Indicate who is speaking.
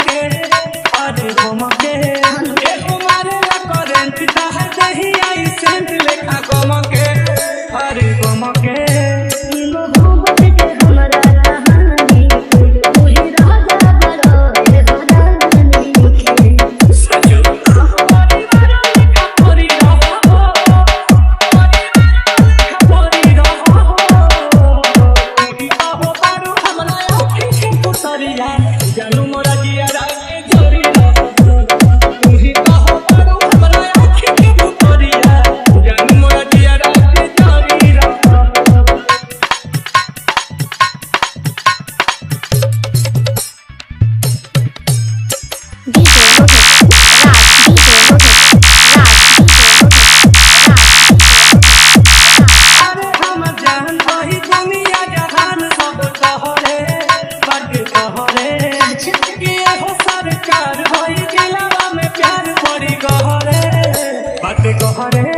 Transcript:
Speaker 1: के अरे गमके एगो मारेला करंट ताहा दही आई सेंट लेखा गमके अरे गमके जानू मोरा जिया रागे जोरी तू ही कहो बड़ो हमरा आँखी के भुतरिया जानू मोरा जिया रागे जोरी अरे हम जान वही दुनिया जहान सब तोहरे बड़ तोहरे ये हो सरकार होई दिलवा में प्यार बड़ी गहरे बात गहरे